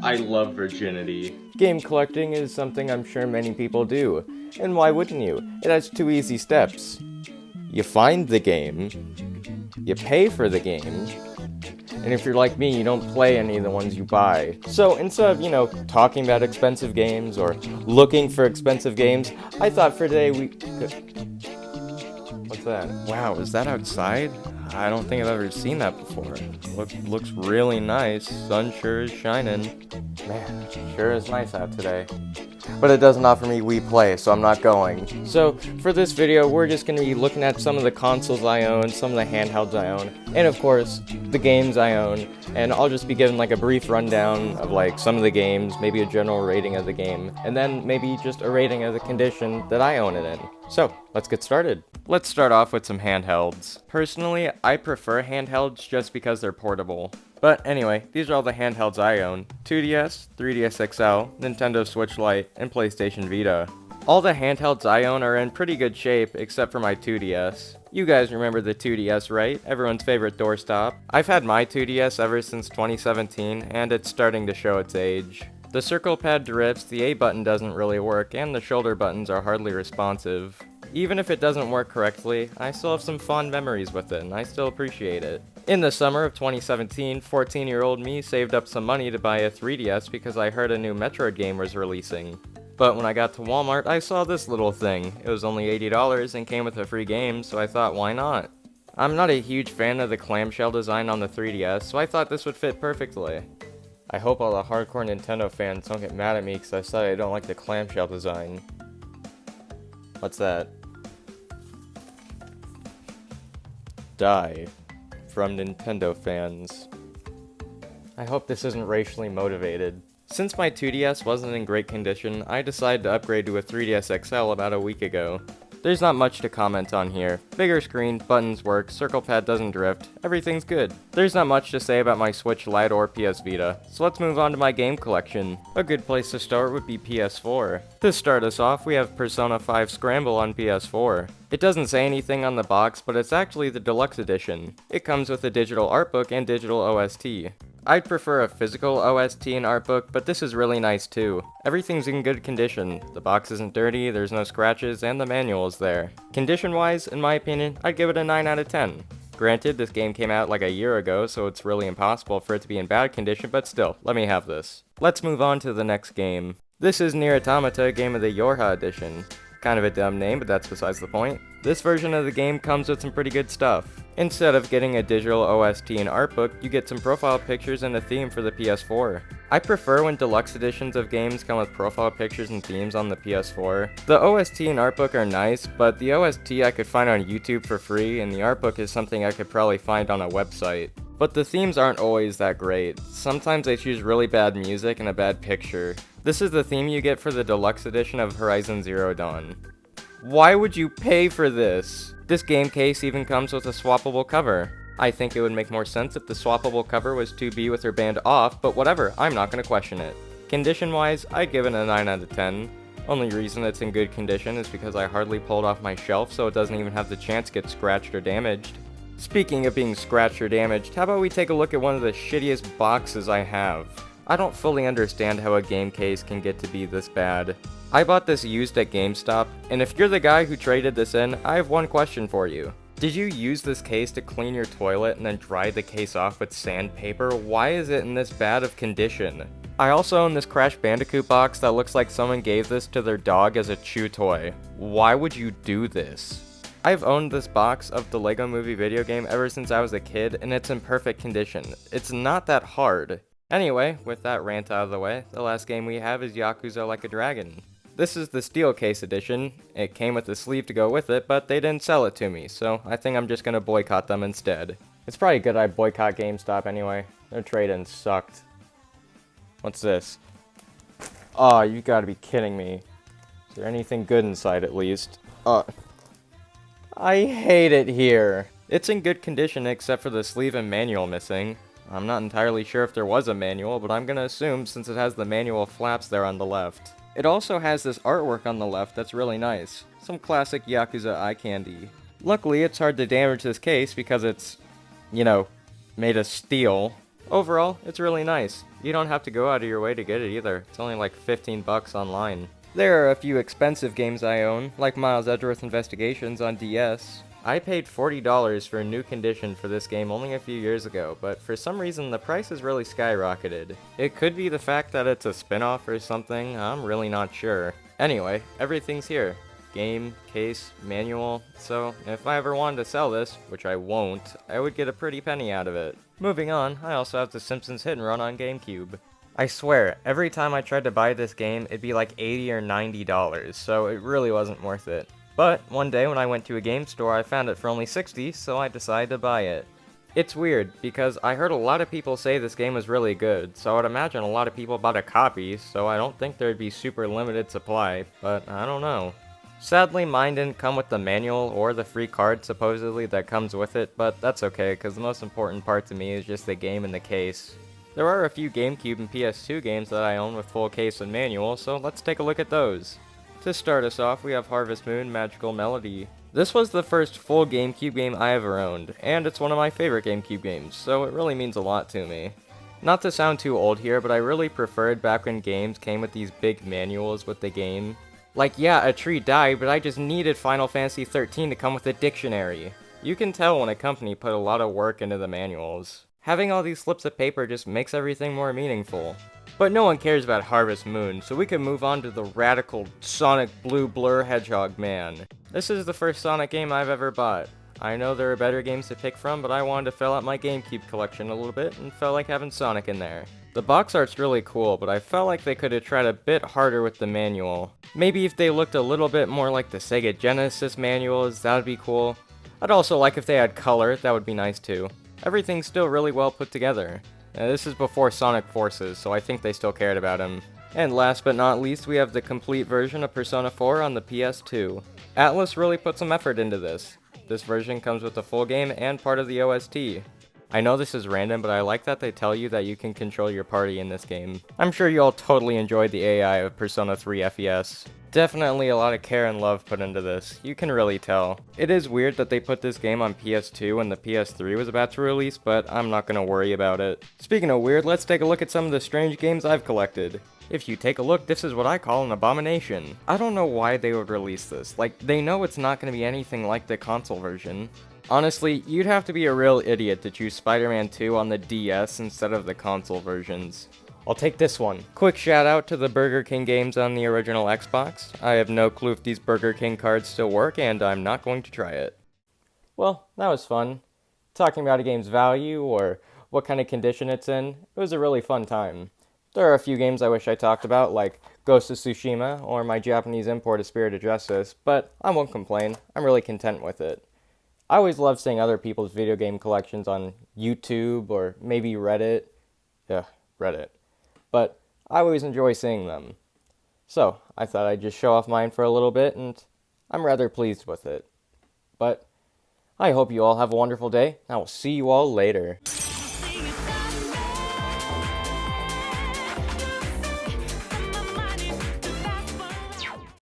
I love virginity. Game collecting is something I'm sure many people do, and why wouldn't you? It has two easy steps. You find the game, you pay for the game, and if you're like me, you don't play any of the ones you buy. So instead of, talking about expensive games or looking for expensive games, I thought for today we could... What's that? Wow, is that outside? I don't think I've ever seen that before. Looks really nice. Sun sure is shining. Man, sure is nice out today. But it doesn't offer me Wii Play, so I'm not going. So, for this video, we're just going to be looking at some of the consoles I own, some of the handhelds I own, and of course, the games I own. And I'll just be giving a brief rundown of some of the games, maybe a general rating of the game, and then maybe just a rating of the condition that I own it in. So, let's get started. Let's start off with some handhelds. Personally, I prefer handhelds just because they're portable. But anyway, these are all the handhelds I own: 2DS, 3DS XL, Nintendo Switch Lite, and PlayStation Vita. All the handhelds I own are in pretty good shape, except for my 2DS. You guys remember the 2DS, right? Everyone's favorite doorstop. I've had my 2DS ever since 2017, and it's starting to show its age. The circle pad drifts, the A button doesn't really work, and the shoulder buttons are hardly responsive. Even if it doesn't work correctly, I still have some fond memories with it, and I still appreciate it. In the summer of 2017, 14-year-old me saved up some money to buy a 3DS because I heard a new Metroid game was releasing. But when I got to Walmart, I saw this little thing. It was only $80 and came with a free game, so I thought, why not? I'm not a huge fan of the clamshell design on the 3DS, so I thought this would fit perfectly. I hope all the hardcore Nintendo fans don't get mad at me because I said I don't like the clamshell design. What's that? Die. From Nintendo fans. I hope this isn't racially motivated. Since my 2DS wasn't in great condition, I decided to upgrade to a 3DS XL about a week ago. There's not much to comment on here. Bigger screen, buttons work, circle pad doesn't drift, everything's good. There's not much to say about my Switch Lite or PS Vita, so let's move on to my game collection. A good place to start would be PS4. To start us off, we have Persona 5 Scramble on PS4. It doesn't say anything on the box, but it's actually the deluxe edition. It comes with a digital art book and digital OST. I'd prefer a physical OST and art book, but this is really nice too. Everything's in good condition, the box isn't dirty, there's no scratches, and the manual is there. Condition-wise, in my opinion, I'd give it a 9 out of 10. Granted, this game came out a year ago, so it's really impossible for it to be in bad condition, but still, let me have this. Let's move on to the next game. This is Nier Automata Game of the Yorha Edition. Kind of a dumb name, but that's besides the point. This version of the game comes with some pretty good stuff. Instead of getting a digital OST and art book, you get some profile pictures and a theme for the PS4. I prefer when deluxe editions of games come with profile pictures and themes on the PS4. The OST and art book are nice, but the OST I could find on YouTube for free, and the art book is something I could probably find on a website. But the themes aren't always that great. Sometimes they choose really bad music and a bad picture. This is the theme you get for the deluxe edition of Horizon Zero Dawn. Why would you pay for this? This game case even comes with a swappable cover. I think it would make more sense if the swappable cover was 2B with her band off, but whatever, I'm not going to question it. Condition-wise, I'd give it a 9 out of 10. Only reason it's in good condition is because I hardly pulled off my shelf, so it doesn't even have the chance to get scratched or damaged. Speaking of being scratched or damaged, how about we take a look at one of the shittiest boxes I have? I don't fully understand how a game case can get to be this bad. I bought this used at GameStop, and if you're the guy who traded this in, I have one question for you. Did you use this case to clean your toilet and then dry the case off with sandpaper? Why is it in this bad of condition? I also own this Crash Bandicoot box that looks like someone gave this to their dog as a chew toy. Why would you do this? I've owned this box of the Lego Movie video game ever since I was a kid, and it's in perfect condition. It's not that hard. Anyway, with that rant out of the way, the last game we have is Yakuza Like a Dragon. This is the Steel Case edition. It came with a sleeve to go with it, but they didn't sell it to me, so I think I'm just gonna boycott them instead. It's probably good I boycott GameStop anyway. Their trade-in sucked. What's this? Oh, you gotta be kidding me. Is there anything good inside at least? I hate it here. It's in good condition except for the sleeve and manual missing. I'm not entirely sure if there was a manual, but I'm gonna assume since it has the manual flaps there on the left. It also has this artwork on the left that's really nice. Some classic Yakuza eye candy. Luckily, it's hard to damage this case because it's, you know, made of steel. Overall, it's really nice. You don't have to go out of your way to get it either. It's only like 15 bucks online. There are a few expensive games I own, like Miles Edgeworth Investigations on DS. I paid $40 for a new condition for this game only a few years ago, but for some reason the price has really skyrocketed. It could be the fact that it's a spin-off or something, I'm really not sure. Anyway, everything's here. Game, case, manual, so if I ever wanted to sell this, which I won't, I would get a pretty penny out of it. Moving on, I also have The Simpsons Hit and Run on GameCube. I swear, every time I tried to buy this game, it'd be like $80 or $90, so it really wasn't worth it. But one day when I went to a game store, I found it for only $60, so I decided to buy it. It's weird, because I heard a lot of people say this game was really good, so I would imagine a lot of people bought a copy, so I don't think there'd be super limited supply, but I don't know. Sadly, mine didn't come with the manual or the free card supposedly that comes with it, but that's okay, because the most important part to me is just the game and the case. There are a few GameCube and PS2 games that I own with full case and manual, so let's take a look at those. To start us off, we have Harvest Moon Magical Melody. This was the first full GameCube game I ever owned, and it's one of my favorite GameCube games, so it really means a lot to me. Not to sound too old here, but I really preferred back when games came with these big manuals with the game. Like, yeah, a tree died, but I just needed Final Fantasy XIII to come with a dictionary. You can tell when a company put a lot of work into the manuals. Having all these slips of paper just makes everything more meaningful. But no one cares about Harvest Moon, so we can move on to the radical Sonic Blue Blur Hedgehog Man. This is the first Sonic game I've ever bought. I know there are better games to pick from, but I wanted to fill out my GameCube collection a little bit and felt like having Sonic in there. The box art's really cool, but I felt like they could have tried a bit harder with the manual. Maybe if they looked a little bit more like the Sega Genesis manuals, that would be cool. I'd also like if they had color, that would be nice too. Everything's still really well put together. This is before Sonic Forces, so I think they still cared about him. And last but not least, we have the complete version of Persona 4 on the PS2. Atlus really put some effort into this. This version comes with the full game and part of the OST. I know this is random, but I like that they tell you that you can control your party in this game. I'm sure you all totally enjoyed the AI of Persona 3 FES. Definitely a lot of care and love put into this, you can really tell. It is weird that they put this game on PS2 when the PS3 was about to release, but I'm not gonna worry about it. Speaking of weird, let's take a look at some of the strange games I've collected. If you take a look, this is what I call an abomination. I don't know why they would release this, like, they know it's not gonna be anything like the console version. Honestly, you'd have to be a real idiot to choose Spider-Man 2 on the DS instead of the console versions. I'll take this one. Quick shout out to the Burger King games on the original Xbox. I have no clue if these Burger King cards still work, and I'm not going to try it. Well, that was fun. Talking about a game's value, or what kind of condition it's in, it was a really fun time. There are a few games I wish I talked about, like Ghost of Tsushima, or my Japanese import of Spirited Justice, but I won't complain. I'm really content with it. I always love seeing other people's video game collections on YouTube, or maybe Reddit. Yeah, Reddit. But I always enjoy seeing them. So, I thought I'd just show off mine for a little bit, and I'm rather pleased with it. But I hope you all have a wonderful day, and I will see you all later.